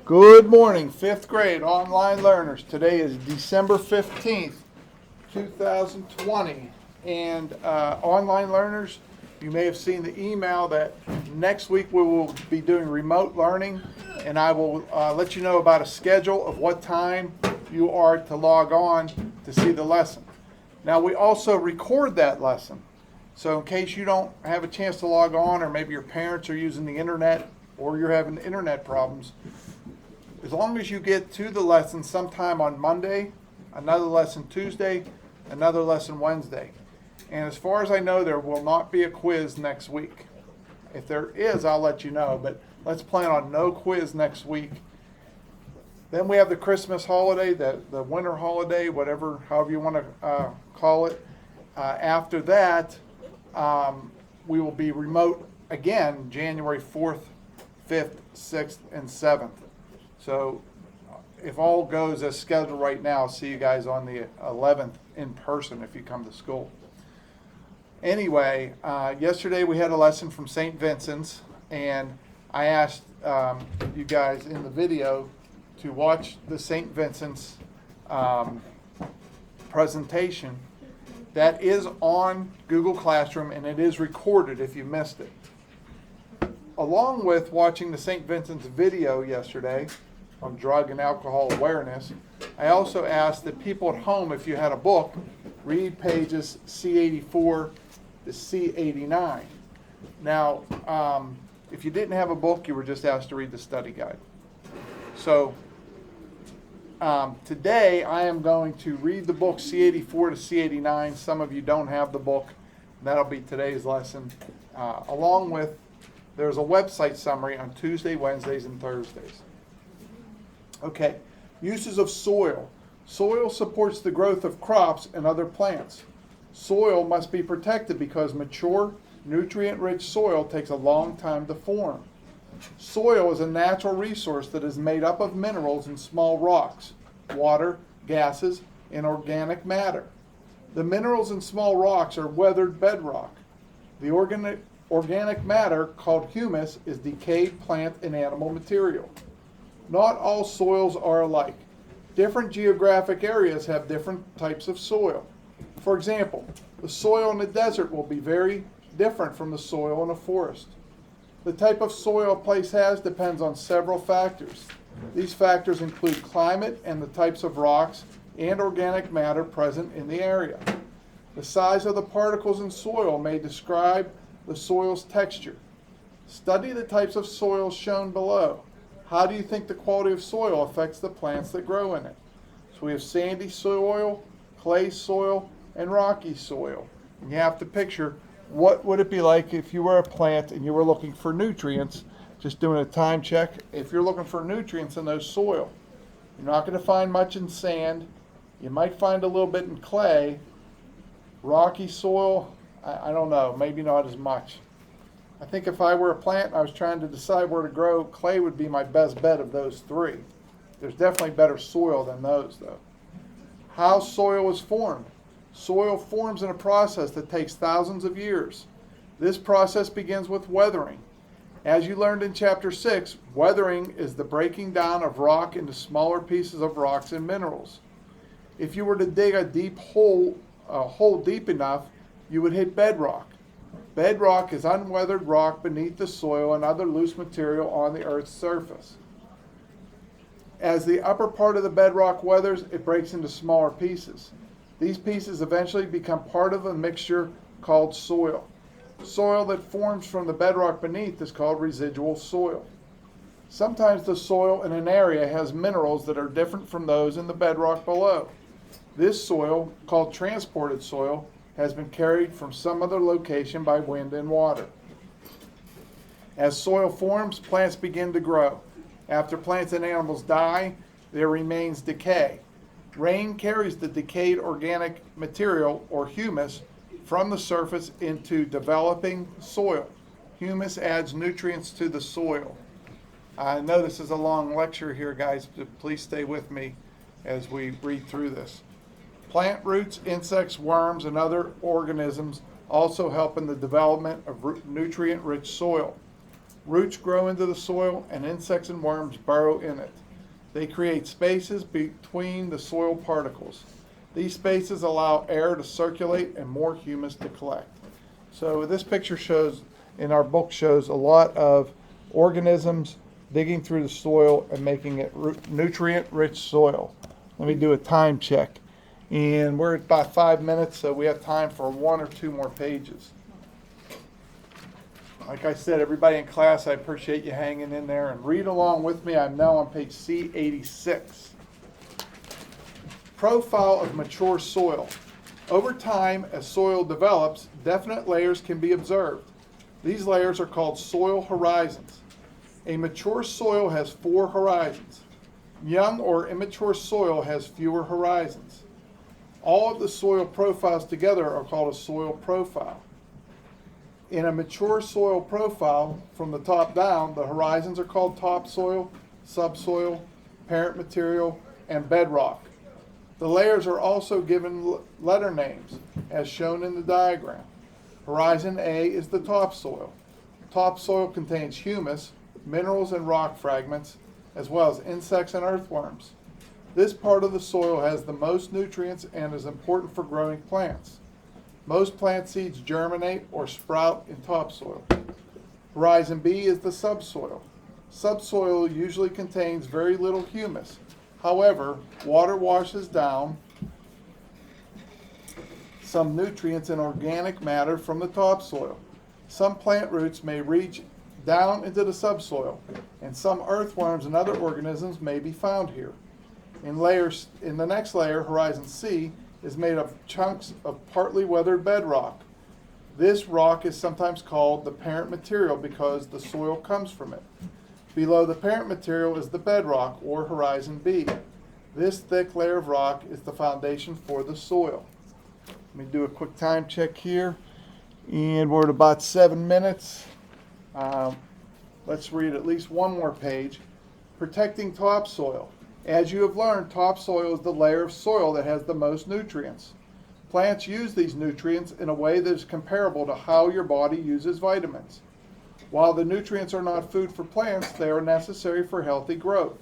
Good morning, fifth grade online learners. Today is December 15th, 2020. And online learners, you may have seen the email that next week we will be doing remote learning, and I will let you know about a schedule of what time you are to log on to see the lesson. Now, we also record that lesson. So in case you don't have a chance to log on, or maybe your parents are using the internet, or you're having internet problems, as long as you get to the lesson sometime on Monday, another lesson Tuesday, another lesson Wednesday. And as far as I know, there will not be a quiz next week. If there is, I'll let you know, but let's plan on no quiz next week. Then we have the Christmas holiday, the winter holiday, however you want to call it. After that, we will be remote again January 4th, 5th, 6th, and 7th. So if all goes as scheduled right now, I'll see you guys on the 11th in person if you come to school. Anyway, yesterday we had a lesson from St. Vincent's, and I asked you guys in the video to watch the St. Vincent's presentation. That is on Google Classroom, and it is recorded if you missed it. Along with watching the St. Vincent's video yesterday on drug and alcohol awareness, I also asked that people at home, if you had a book, read pages C84 to C89. Now, if you didn't have a book, you were just asked to read the study guide. So today I am going to read the book C84 to C89. Some of you don't have the book. That'll be today's lesson. Along with, there's a website summary on Tuesday, Wednesdays, and Thursdays. Okay, uses of soil. Soil supports the growth of crops and other plants. Soil must be protected because mature, nutrient-rich soil takes a long time to form. Soil is a natural resource that is made up of minerals and small rocks, water, gases, and organic matter. The minerals and small rocks are weathered bedrock. The organic matter, called humus, is decayed plant and animal material. Not all soils are alike. Different geographic areas have different types of soil. For example, the soil in the desert will be very different from the soil in a forest. The type of soil a place has depends on several factors. These factors include climate and the types of rocks and organic matter present in the area. The size of the particles in soil may describe the soil's texture. Study the types of soil shown below. How do you think the quality of soil affects the plants that grow in it? So we have sandy soil, clay soil, and rocky soil. And you have to picture, what would it be like if you were a plant and you were looking for nutrients, just doing a time check. If you're looking for nutrients in those soil, you're not going to find much in sand. You might find a little bit in clay. Rocky soil, I don't know, maybe not as much. I think if I were a plant and I was trying to decide where to grow, clay would be my best bet of those three. There's definitely better soil than those, though. How soil is formed. Soil forms in a process that takes thousands of years. This process begins with weathering. As you learned in Chapter 6, weathering is the breaking down of rock into smaller pieces of rocks and minerals. If you were to dig a hole deep enough, you would hit bedrock. Bedrock is unweathered rock beneath the soil and other loose material on the Earth's surface. As the upper part of the bedrock weathers, it breaks into smaller pieces. These pieces eventually become part of a mixture called soil. Soil that forms from the bedrock beneath is called residual soil. Sometimes the soil in an area has minerals that are different from those in the bedrock below. This soil, called transported soil, has been carried from some other location by wind and water. As soil forms, plants begin to grow. After plants and animals die, there remains decay. Rain carries the decayed organic material, or humus, from the surface into developing soil. Humus adds nutrients to the soil. I know this is a long lecture here, guys, but please stay with me as we read through this. Plant roots, insects, worms, and other organisms also help in the development of nutrient-rich soil. Roots grow into the soil and insects and worms burrow in it. They create spaces between the soil particles. These spaces allow air to circulate and more humus to collect. So this picture shows, in our book, shows a lot of organisms digging through the soil and making it nutrient-rich soil. Let me do a time check. And we're at about 5 minutes, so we have time for 1 or 2 more pages. Like I said, everybody in class, I appreciate you hanging in there and read along with me. I'm now on page C86. Profile of mature soil. Over time, as soil develops, definite layers can be observed. These layers are called soil horizons. A mature soil has 4 horizons. Young or immature soil has fewer horizons. All of the soil profiles together are called a soil profile. In a mature soil profile, from the top down, the horizons are called topsoil, subsoil, parent material, and bedrock. The layers are also given letter names, as shown in the diagram. Horizon A is the topsoil. Topsoil contains humus, minerals and rock fragments, as well as insects and earthworms. This part of the soil has the most nutrients and is important for growing plants. Most plant seeds germinate or sprout in topsoil. Horizon B is the subsoil. Subsoil usually contains very little humus. However, water washes down some nutrients and organic matter from the topsoil. Some plant roots may reach down into the subsoil, and some earthworms and other organisms may be found here. In the next layer, Horizon C, is made of chunks of partly weathered bedrock. This rock is sometimes called the parent material because the soil comes from it. Below the parent material is the bedrock, or Horizon B. This thick layer of rock is the foundation for the soil. Let me do a quick time check here. And we're at about 7 minutes. Let's read at least 1 more page. Protecting topsoil. As you have learned, topsoil is the layer of soil that has the most nutrients. Plants use these nutrients in a way that is comparable to how your body uses vitamins. While the nutrients are not food for plants, they are necessary for healthy growth.